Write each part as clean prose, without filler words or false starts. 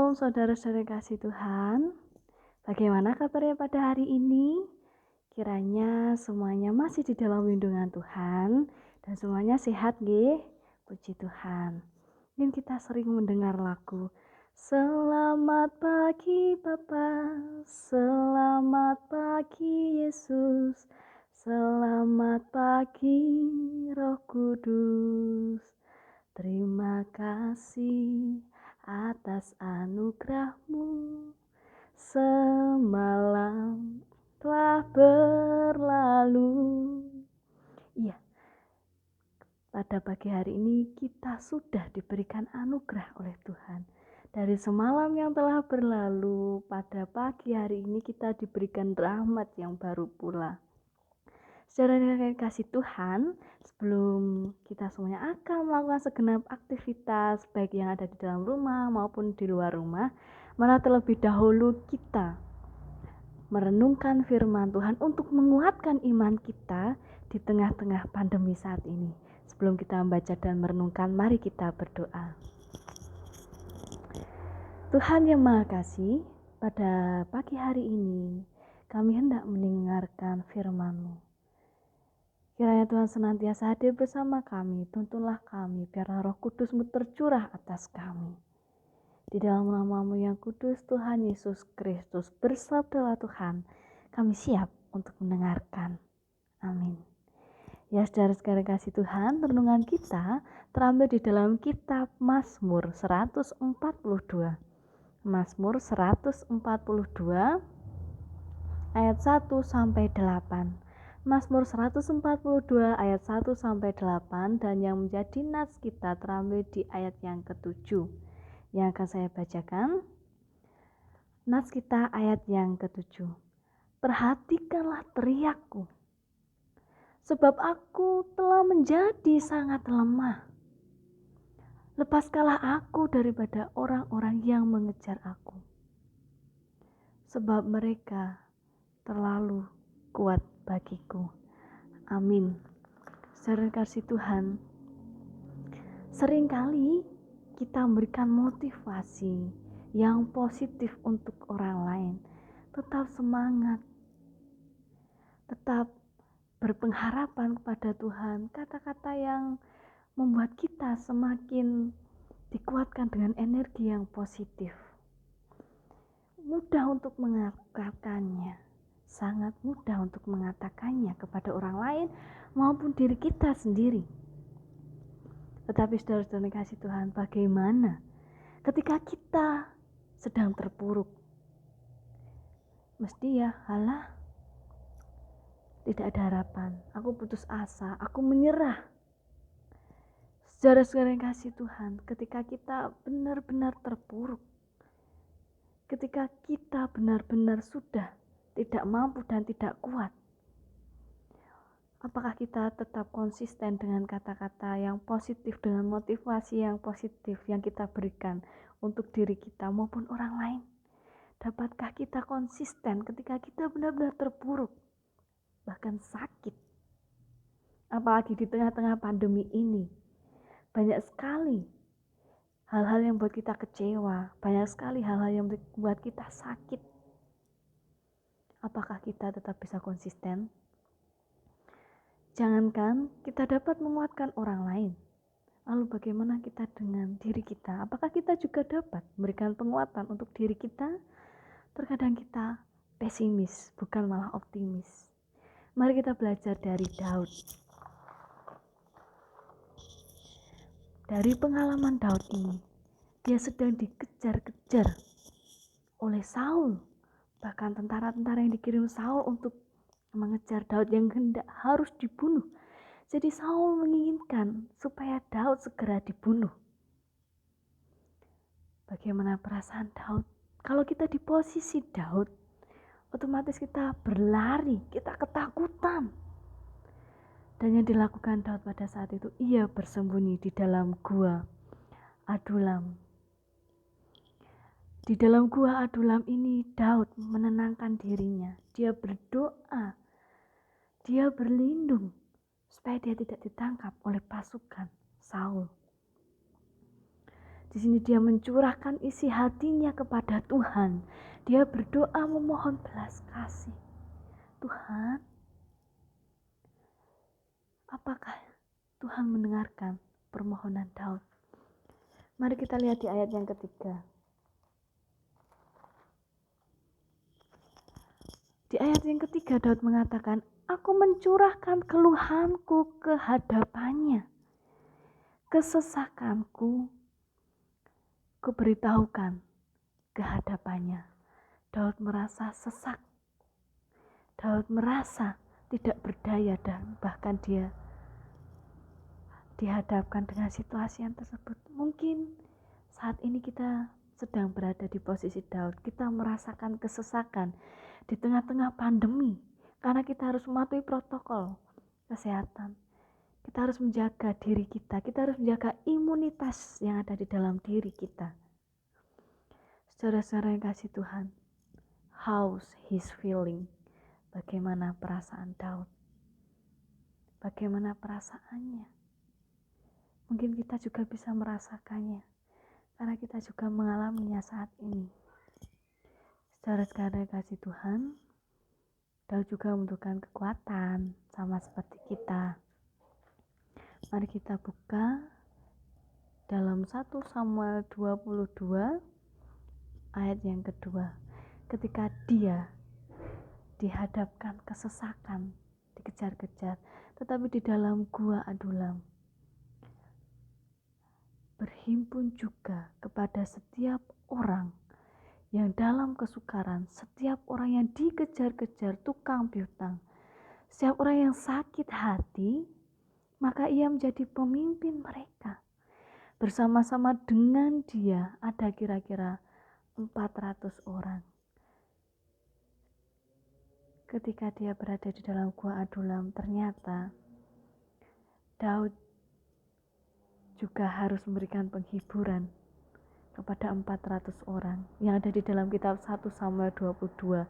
Shalom saudara-saudara kasih Tuhan. Bagaimana kabarnya pada hari ini? Kiranya semuanya masih di dalam lindungan Tuhan dan semuanya sehat nggih. Puji Tuhan. Mungkin kita sering mendengar lagu Selamat pagi Bapa, selamat pagi Yesus, selamat pagi Roh Kudus. Terima kasih atas anugerah-Mu, semalam telah berlalu. Iya, pada pagi hari ini kita sudah diberikan anugerah oleh Tuhan. Dari semalam yang telah berlalu, pada pagi hari ini kita diberikan rahmat yang baru pula. Saudara kasih Tuhan, sebelum kita semuanya akan melakukan segenap aktivitas baik yang ada di dalam rumah maupun di luar rumah, mari terlebih dahulu kita merenungkan firman Tuhan untuk menguatkan iman kita di tengah-tengah pandemi saat ini. Sebelum kita membaca dan merenungkan, mari kita berdoa. Tuhan yang Maha Kasih, pada pagi hari ini kami hendak mendengarkan firman-Mu. Kiranya Tuhan senantiasa hadir bersama kami, tuntunlah kami, biarlah Roh Kudus-Mu tercurah atas kami. Di dalam nama-Mu yang kudus, Tuhan Yesus Kristus, bersabdalah Tuhan, kami siap untuk mendengarkan. Amin. Ya saudara-saudara kasih Tuhan, renungan kita terambil di dalam kitab Mazmur 142. Mazmur 142 ayat 1 sampai 8. Mazmur 142 ayat 1 sampai 8 dan yang menjadi nas kita terambil di ayat yang ke-7. Yang akan saya bacakan. Nas kita ayat yang ke-7. Perhatikanlah teriakku, sebab aku telah menjadi sangat lemah. Lepaskanlah aku daripada orang-orang yang mengejar aku, sebab mereka terlalu kuat bagiku. Amin. Saudara kasih Tuhan, seringkali kita memberikan motivasi yang positif untuk orang lain. Tetap semangat, tetap berpengharapan kepada Tuhan. Kata-kata yang membuat kita semakin dikuatkan dengan energi yang positif. Mudah untuk mengatakannya, sangat mudah untuk mengatakannya kepada orang lain maupun diri kita sendiri. Tetapi saudara-saudara kasih Tuhan, bagaimana ketika kita sedang terpuruk? Mesti ya, halah, tidak ada harapan, aku putus asa, aku menyerah. Saudara-saudara kasih Tuhan, ketika kita benar-benar terpuruk, ketika kita benar-benar sudah tidak mampu dan tidak kuat, apakah kita tetap konsisten dengan kata-kata yang positif, dengan motivasi yang positif yang kita berikan untuk diri kita maupun orang lain? Dapatkah kita konsisten ketika kita benar-benar terpuruk, bahkan sakit? Apalagi di tengah-tengah pandemi ini, banyak sekali hal-hal yang membuat kita kecewa, banyak sekali hal-hal yang membuat kita sakit. Apakah kita tetap bisa konsisten? Jangankan kita dapat menguatkan orang lain, lalu bagaimana kita dengan diri kita? Apakah kita juga dapat memberikan penguatan untuk diri kita? Terkadang kita pesimis, bukan malah optimis. Mari kita belajar dari Daud. Dari pengalaman Daud ini, dia sedang dikejar-kejar oleh Saul. Bahkan tentara-tentara yang dikirim Saul untuk mengejar Daud yang hendak harus dibunuh. Jadi Saul menginginkan supaya Daud segera dibunuh. Bagaimana perasaan Daud? Kalau kita di posisi Daud, otomatis kita berlari, kita ketakutan. Dan yang dilakukan Daud pada saat itu, ia bersembunyi di dalam gua Adulam. Di dalam gua Adulam ini, Daud menenangkan dirinya. Dia berdoa, dia berlindung supaya dia tidak ditangkap oleh pasukan Saul. Di sini dia mencurahkan isi hatinya kepada Tuhan. Dia berdoa memohon belas kasih. Tuhan, apakah Tuhan mendengarkan permohonan Daud? Mari kita lihat di ayat yang ketiga. Di ayat yang ketiga Daud mengatakan, aku mencurahkan keluhanku ke hadapannya. Kesesakanku kuberitahukan ke hadapannya. Daud merasa sesak. Daud merasa tidak berdaya dan bahkan dia dihadapkan dengan situasi yang tersebut. Mungkin saat ini kita sedang berada di posisi Daud. Kita merasakan kesesakan di tengah-tengah pandemi karena kita harus mematuhi protokol kesehatan. Kita harus menjaga diri kita. Kita harus menjaga imunitas yang ada di dalam diri kita. Saudara-saudara yang kasih Tuhan, how's his feeling? Bagaimana perasaan Daud? Bagaimana perasaannya? Mungkin kita juga bisa merasakannya, karena kita juga mengalaminya saat ini. Saudara-saudara yang kasih Tuhan, Daud juga membutuhkan kekuatan, sama seperti kita. Mari kita buka dalam 1 Samuel 22 ayat yang kedua. Ketika dia dihadapkan kesesakan, dikejar-kejar, tetapi di dalam gua Adulam berhimpun juga kepada setiap orang yang dalam kesukaran, setiap orang yang dikejar-kejar tukang piutang, setiap orang yang sakit hati, maka ia menjadi pemimpin mereka. Bersama-sama dengan dia ada kira-kira 400 orang. Ketika dia berada di dalam gua Adulam, ternyata Daud juga harus memberikan penghiburan kepada 400 orang yang ada di dalam kitab 1 Samuel 22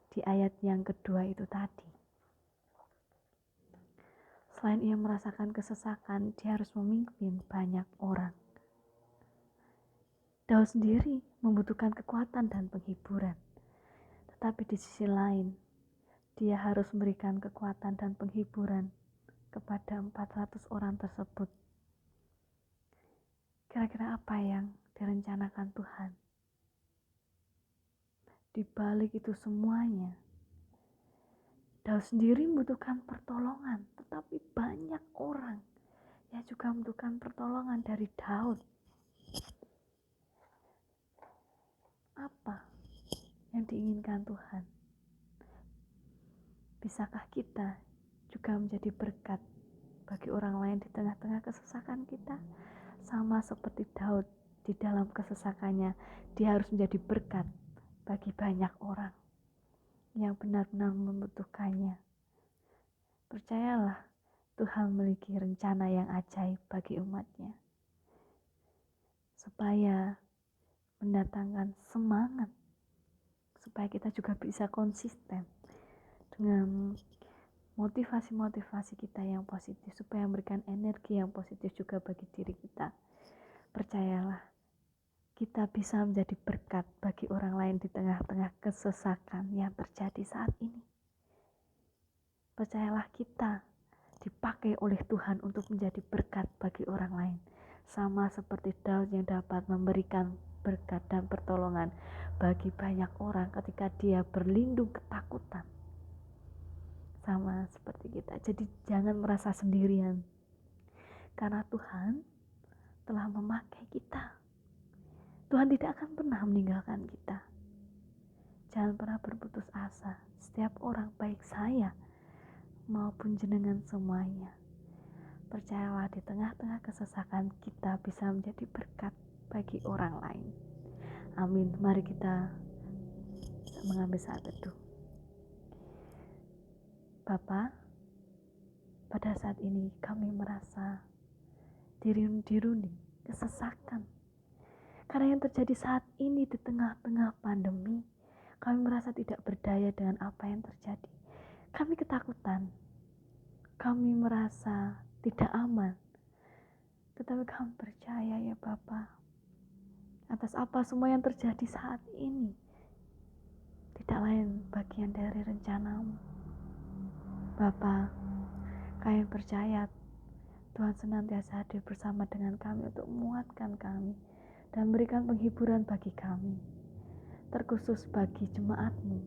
di ayat yang kedua itu tadi. Selain ia merasakan kesesakan, dia harus memimpin banyak orang. Daud sendiri membutuhkan kekuatan dan penghiburan. Tetapi di sisi lain, dia harus memberikan kekuatan dan penghiburan kepada 400 orang tersebut. Kira-kira apa yang direncanakan Tuhan? Di balik itu semuanya, Daud sendiri membutuhkan pertolongan, tetapi banyak orang yang juga membutuhkan pertolongan dari Daud. Apa yang diinginkan Tuhan? Bisakah kita juga menjadi berkat bagi orang lain di tengah-tengah kesesakan kita? Sama seperti Daud di dalam kesesakannya, dia harus menjadi berkat bagi banyak orang yang benar-benar membutuhkannya. Percayalah, Tuhan memiliki rencana yang ajaib bagi umatnya, supaya mendatangkan semangat, supaya kita juga bisa konsisten dengan motivasi-motivasi kita yang positif, supaya memberikan energi yang positif juga bagi diri kita. Percayalah, kita bisa menjadi berkat bagi orang lain di tengah-tengah kesesakan yang terjadi saat ini. Percayalah, kita dipakai oleh Tuhan untuk menjadi berkat bagi orang lain, sama seperti Daud yang dapat memberikan berkat dan pertolongan bagi banyak orang ketika dia berlindung ketakutan. Sama seperti kita. Jadi jangan merasa sendirian, karena Tuhan telah memakai kita. Tuhan tidak akan pernah meninggalkan kita. Jangan pernah berputus asa. Setiap orang, baik saya maupun jenengan semuanya, percayalah, di tengah-tengah kesesakan kita bisa menjadi berkat bagi orang lain. Amin. Mari kita mengambil saat teduh. Bapa, pada saat ini kami merasa dirunding kesesakan. Karena yang terjadi saat ini di tengah-tengah pandemi, kami merasa tidak berdaya dengan apa yang terjadi. Kami ketakutan. Kami merasa tidak aman. Tetapi kami percaya ya Bapa, atas apa semua yang terjadi saat ini tidak lain bagian dari rencanamu. Bapa, kami percaya Tuhan senantiasa hadir bersama dengan kami untuk menguatkan kami dan memberikan penghiburan bagi kami, terkhusus bagi jemaat-Mu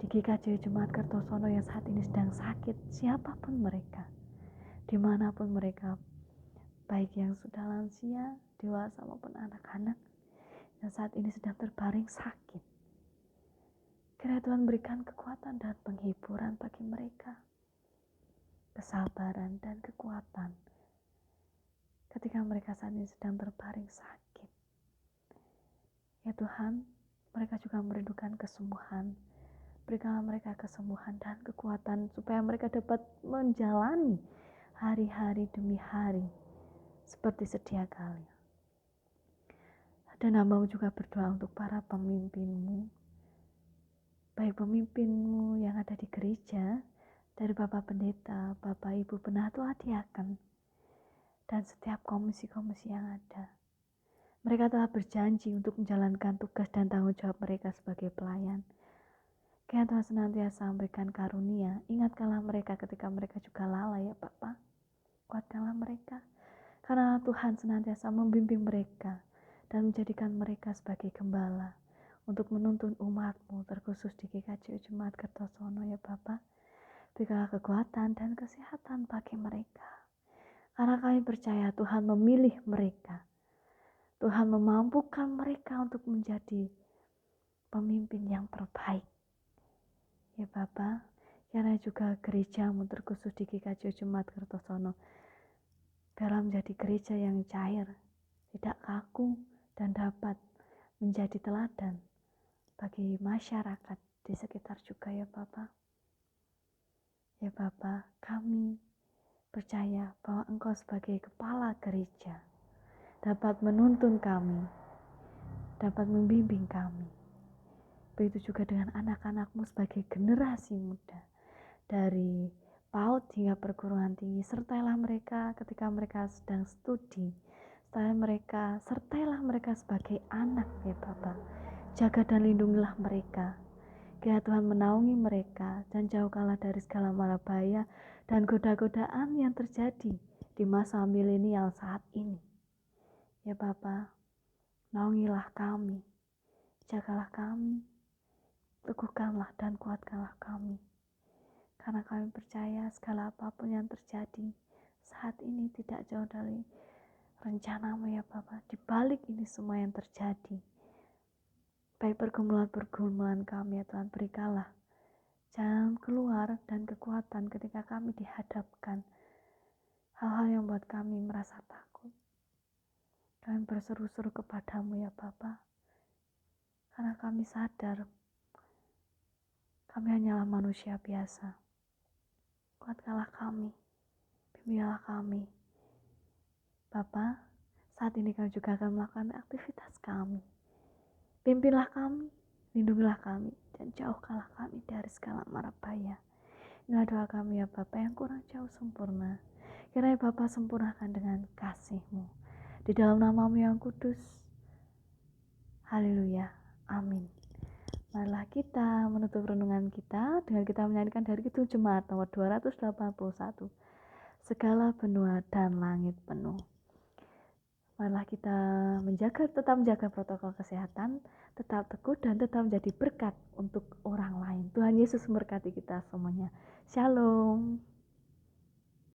di GKJ Jemaat Kertosono yang saat ini sedang sakit, siapapun mereka, dimanapun mereka, baik yang sudah lansia, dewasa maupun anak-anak yang saat ini sedang terbaring sakit. Kiranya Tuhan berikan kekuatan dan penghiburan bagi mereka, kesabaran dan kekuatan ketika mereka saat ini sedang terbaring sakit. Ya Tuhan, mereka juga merindukan kesembuhan. Berikanlah mereka kesembuhan dan kekuatan supaya mereka dapat menjalani hari-hari demi hari seperti sedia kala. Dan hamba juga berdoa untuk para pemimpin-Mu, baik pemimpin-Mu yang ada di gereja, dari Bapak Pendeta, Bapak Ibu Penatua Diaken, dan setiap komisi-komisi yang ada. Mereka telah berjanji untuk menjalankan tugas dan tanggung jawab mereka sebagai pelayan. Kiranya Tuhan senantiasa memberikan karunia, ingatkanlah mereka ketika mereka juga lalai ya Bapak. Kuatkanlah mereka, karena Tuhan senantiasa membimbing mereka dan menjadikan mereka sebagai gembala untuk menuntun umat-Mu, terkhusus di GKJ Jemaat Kertosono ya Bapak. Berikanlah kekuatan dan kesehatan bagi mereka, karena kami percaya Tuhan memilih mereka. Tuhan memampukan mereka untuk menjadi pemimpin yang terbaik ya Bapak. Karena juga gereja-Mu terkhusus di GKJ Jemaat Kertosono dalam menjadi gereja yang cair, tidak kaku, dan dapat menjadi teladan bagi masyarakat di sekitar juga ya Bapak. Ya Bapak, kami percaya bahwa Engkau sebagai kepala gereja dapat menuntun kami, dapat membimbing kami. Begitu juga dengan anak-anak-Mu sebagai generasi muda, dari PAUD hingga perguruan tinggi. Sertailah mereka ketika mereka sedang studi, sertailah mereka sebagai anak ya Bapak. Jaga dan lindungilah mereka. Kiranya Tuhan menaungi mereka dan jauhkanlah dari segala mara bahaya dan goda-godaan yang terjadi di masa milenial saat ini. Ya Bapak, naungilah kami, jagalah kami, teguhkanlah dan kuatkanlah kami. Karena kami percaya segala apapun yang terjadi saat ini tidak jauh dari rencana-Mu ya Bapak. Di balik ini semua yang terjadi, baik pergumulan-pergumulan kami ya Tuhan, berikanlah jalan keluar dan kekuatan ketika kami dihadapkan hal-hal yang membuat kami merasa takut. Kami berseru-seru kepadamu ya Bapa, karena kami sadar kami hanyalah manusia biasa. Kuatkanlah kami, bimbinglah kami. Bapa, saat ini kami juga akan melakukan aktivitas kami. Pimpinlah kami, lindungilah kami, dan jauhkanlah kami dari segala mara bahaya. Inilah doa kami ya Bapa yang kurang jauh sempurna. Kiranya Bapa sempurnakan dengan kasih-Mu. Di dalam nama-Mu yang kudus. Haleluya. Amin. Marilah kita menutup renungan kita dengan kita menyanyikan dari Kidung Jemaat nomor 281. Segala benua dan langit penuh. Marilah kita tetap menjaga protokol kesehatan, tetap teguh dan tetap menjadi berkat untuk orang lain. Tuhan Yesus memberkati kita semuanya. Shalom.